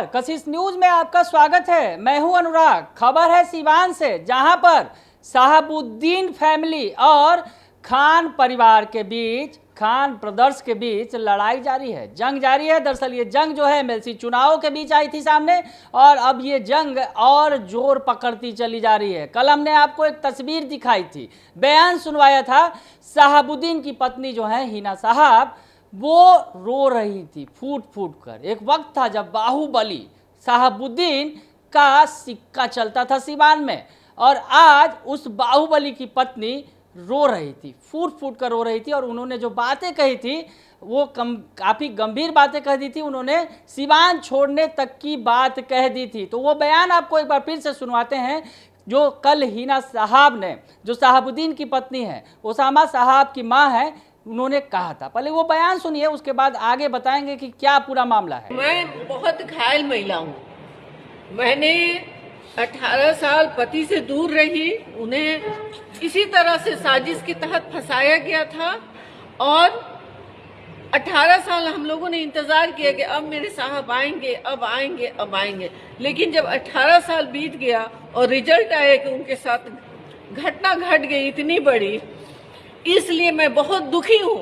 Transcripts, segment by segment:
नमस्कार, कशिश न्यूज में आपका स्वागत है। मैं हूं अनुराग। खबर है सीवान से, जहां पर शहाबुद्दीन फैमिली और खान परिवार के बीच, खान ब्रदर्स के बीच लड़ाई जारी है, जंग जारी है। दरअसल ये जंग जो है एमएलसी चुनाव के बीच आई थी सामने, और अब ये जंग और जोर पकड़ती चली जा रही है। कल हमने आपको एक तस्वीर दिखाई थी, बयान सुनवाया था। शहाबुद्दीन की पत्नी जो है हिना साहब, वो रो रही थी फूट फूट कर। एक वक्त था जब बाहुबली शहाबुद्दीन का सिक्का चलता था सीवान में, और आज उस बाहुबली की पत्नी रो रही थी, फूट फूट कर रो रही थी। और उन्होंने जो बातें कही थी वो काफ़ी गंभीर बातें कह दी थी। उन्होंने सीवान छोड़ने तक की बात कह दी थी। तो वो बयान आपको एक बार फिर से सुनवाते हैं, जो कल हिना साहब ने, जो शहाबुद्दीन की पत्नी है, ओसामा साहब की माँ है, उन्होंने कहा था। पहले वो बयान सुनिए, उसके बाद आगे बताएंगे कि क्या पूरा मामला है। मैं बहुत घायल महिला हूँ। मैंने 18 साल पति से दूर रही। उन्हें इसी तरह से साजिश के तहत फंसाया गया था, और 18 साल हम लोगों ने इंतजार किया कि अब मेरे साहब आएंगे, अब आएंगे, अब आएंगे। लेकिन जब 18 साल बीत गया और रिजल्ट आया कि उनके साथ घटना घट गई इतनी बड़ी, इसलिए मैं बहुत दुखी हूँ।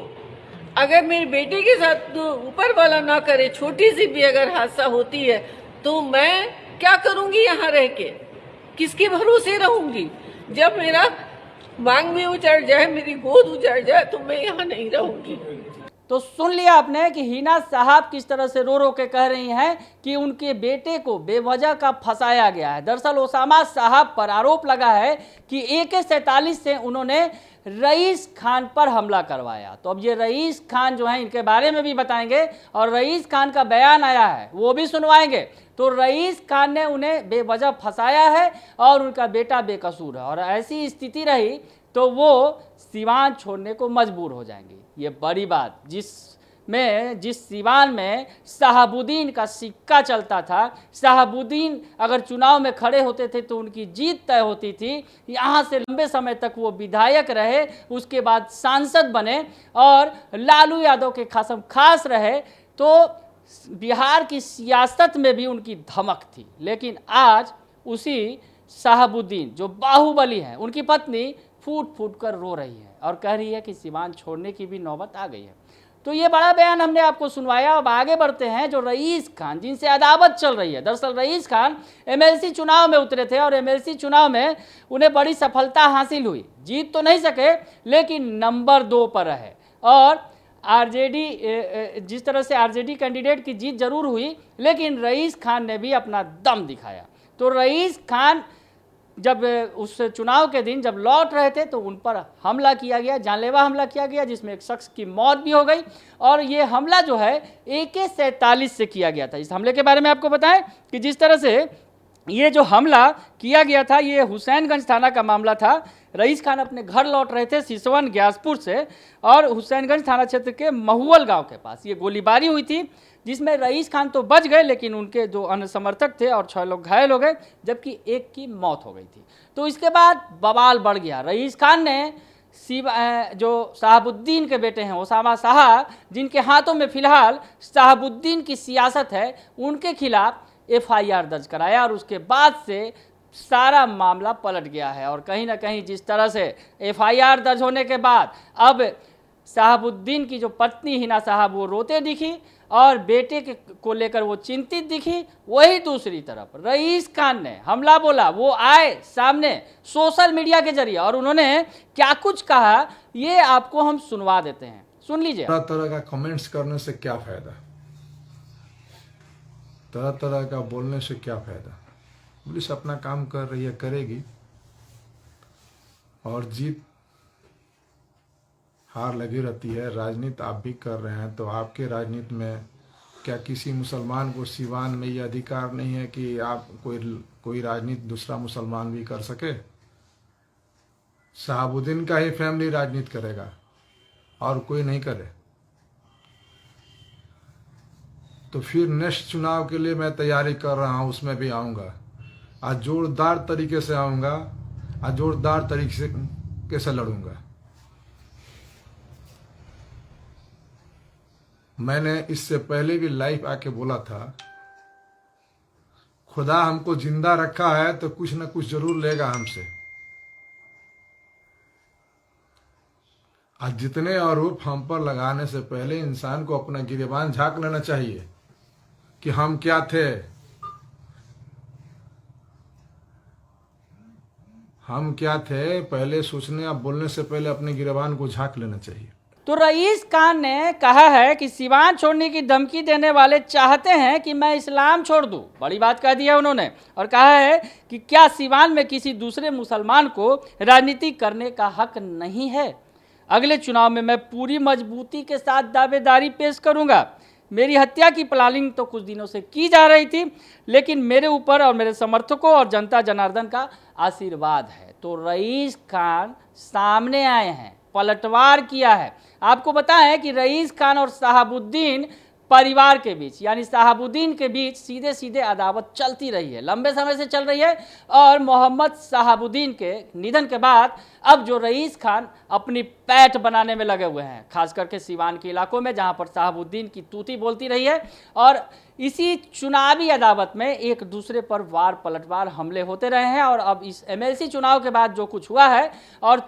अगर मेरी बेटी के साथ तो ऊपर वाला ना करे, छोटी सी भी अगर हादसा होती है तो मैं क्या करूँगी यहाँ रह के, किसके भरोसे रहूँगी? जब मेरा मांग भी उचड़ जाए, मेरी गोद उचड़ जाए, तो मैं यहाँ नहीं रहूँगी। तो सुन लिया आपने कि हिना साहब किस तरह से रो रो के कह रही हैं कि उनके बेटे को बेवजह का फंसाया गया है। दरअसल ओसामा साहब पर आरोप लगा है कि AK-47 से उन्होंने रईस खान पर हमला करवाया। तो अब ये रईस खान जो है, इनके बारे में भी बताएंगे, और रईस खान का बयान आया है वो भी सुनवाएंगे। तो रईस खान ने उन्हें बेवजह फंसाया है और उनका बेटा बेकसूर है, और ऐसी स्थिति रही तो वो सीवान छोड़ने को मजबूर हो जाएंगी। ये बड़ी बात, जिस सीवान में शहाबुद्दीन का सिक्का चलता था, शहाबुद्दीन अगर चुनाव में खड़े होते थे तो उनकी जीत तय होती थी। यहाँ से लंबे समय तक वो विधायक रहे, उसके बाद सांसद बने और लालू यादव के कसम खास रहे, तो बिहार की सियासत में भी उनकी धमक थी। लेकिन आज उसी शहाबुद्दीन जो बाहुबली हैं, उनकी पत्नी फूट फूट कर रो रही है और कह रही है कि सीवान छोड़ने की भी नौबत आ गई है। तो ये बड़ा बयान हमने आपको सुनवाया। अब आगे बढ़ते हैं, जो रईस खान, जिनसे अदावत चल रही है। दरअसल रईस खान एमएलसी चुनाव में उतरे थे, और एमएलसी चुनाव में उन्हें बड़ी सफलता हासिल हुई। जीत तो नहीं सके, लेकिन नंबर 2 पर रहे। और आरजेडी, जिस तरह से आरजेडी कैंडिडेट की जीत जरूर हुई, लेकिन रईस खान ने भी अपना दम दिखाया। तो रईस खान जब उस चुनाव के दिन जब लौट रहे थे तो उन पर हमला किया गया, जानलेवा हमला किया गया, जिसमें एक शख्स की मौत भी हो गई। और ये हमला जो है AK-47 से किया गया था। इस हमले के बारे में आपको बताएं कि जिस तरह से ये जो हमला किया गया था, ये हुसैनगंज थाना का मामला था। रईस खान अपने घर लौट रहे थे सिसवन ग्यासपुर से, और हुसैनगंज थाना क्षेत्र के महुअल गांव के पास ये गोलीबारी हुई थी, जिसमें रईस खान तो बच गए, लेकिन उनके जो अन्य समर्थक थे और 6 लोग घायल हो गए, जबकि एक की मौत हो गई थी। तो इसके बाद बवाल बढ़ गया। रईस खान ने जो शहाबुद्दीन के बेटे हैं ओसामा साहब, जिनके हाथों में फिलहाल शहाबुद्दीन की सियासत है, उनके खिलाफ FIR दर्ज कराया, और उसके बाद से सारा मामला पलट गया है। और कहीं ना कहीं जिस तरह से FIR दर्ज होने के बाद अब शहाबुद्दीन की जो पत्नी हिना साहब, वो रोते दिखी और बेटे को लेकर वो चिंतित दिखी, वही दूसरी तरफ रईस खान ने हमला बोला। वो आए सामने सोशल मीडिया के जरिए, और उन्होंने क्या कुछ कहा ये आपको हम सुनवा देते हैं, सुन लीजिए। तरह तरह का कमेंट्स करने से क्या फायदा, तरह तरह का बोलने से क्या फायदा। पुलिस अपना काम कर रही है, करेगी, और जीत हार लगी रहती है। राजनीति आप भी कर रहे हैं, तो आपके राजनीति में क्या किसी मुसलमान को सीवान में ये अधिकार नहीं है कि आप कोई राजनीति दूसरा मुसलमान भी कर सके? शहाबुद्दीन का ही फैमिली राजनीति करेगा और कोई नहीं करे। तो फिर नेक्स्ट चुनाव के लिए मैं तैयारी कर रहा हूँ, उसमें भी आऊँगा। आज जोरदार तरीके से आऊँगा, आज जोरदार तरीके से लड़ूंगा। मैंने इससे पहले भी लाइव आके बोला था खुदा हमको जिंदा रखा है तो कुछ न कुछ जरूर लेगा हमसे। आज जितने आरोप हम पर लगाने से पहले इंसान को अपना गिरेबान झांक लेना चाहिए कि हम क्या थे, हम क्या थे। पहले सोचने या बोलने से पहले अपने गिरेबान को झांक लेना चाहिए। तो रईस खान ने कहा है कि सिवान छोड़ने की धमकी देने वाले चाहते हैं कि मैं इस्लाम छोड़ दूं। बड़ी बात कह दी है उन्होंने, और कहा है कि क्या सिवान में किसी दूसरे मुसलमान को राजनीति करने का हक नहीं है। अगले चुनाव में मैं पूरी मजबूती के साथ दावेदारी पेश करूंगा। मेरी हत्या की प्लानिंग तो कुछ दिनों से की जा रही थी, लेकिन मेरे ऊपर और मेरे समर्थकों और जनता जनार्दन का आशीर्वाद है। तो रईस खान सामने आए हैं, पलटवार किया है। आपको बताएं कि रईस खान और शहाबुद्दीन परिवार के बीच, यानी शहाबुद्दीन के बीच सीधे सीधे अदावत चलती रही है, लंबे समय से चल रही है। और मोहम्मद शहाबुद्दीन के निधन के बाद अब जो रईस खान अपनी पैठ बनाने में लगे हुए हैं, खास करके सिवान के इलाकों में जहां पर शहाबुद्दीन की तूती बोलती रही है। और इसी चुनावी अदावत में एक दूसरे पर वार पलटवार हमले होते रहे हैं। और अब इस एमएलसी चुनाव के बाद जो कुछ हुआ है और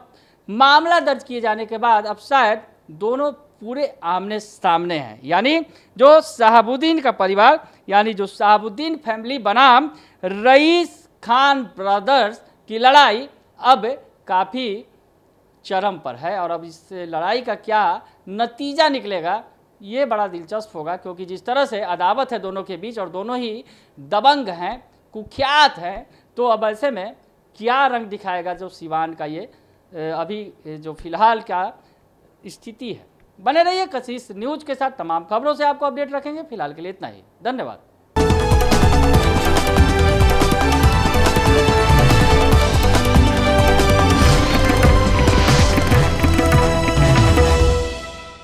मामला दर्ज किए जाने के बाद अब शायद दोनों पूरे आमने सामने हैं। यानी जो शहाबुद्दीन का परिवार, यानी जो शहाबुद्दीन फैमिली बनाम रईस खान ब्रदर्स की लड़ाई अब काफ़ी चरम पर है। और अब इस लड़ाई का क्या नतीजा निकलेगा ये बड़ा दिलचस्प होगा, क्योंकि जिस तरह से अदावत है दोनों के बीच और दोनों ही दबंग हैं, कुख्यात हैं, तो अब ऐसे में क्या रंग दिखाएगा जो सिवान का ये अभी जो फिलहाल का स्थिति है। बने रहिए कशिश न्यूज के साथ, तमाम खबरों से आपको अपडेट रखेंगे। फिलहाल के लिए इतना ही, धन्यवाद।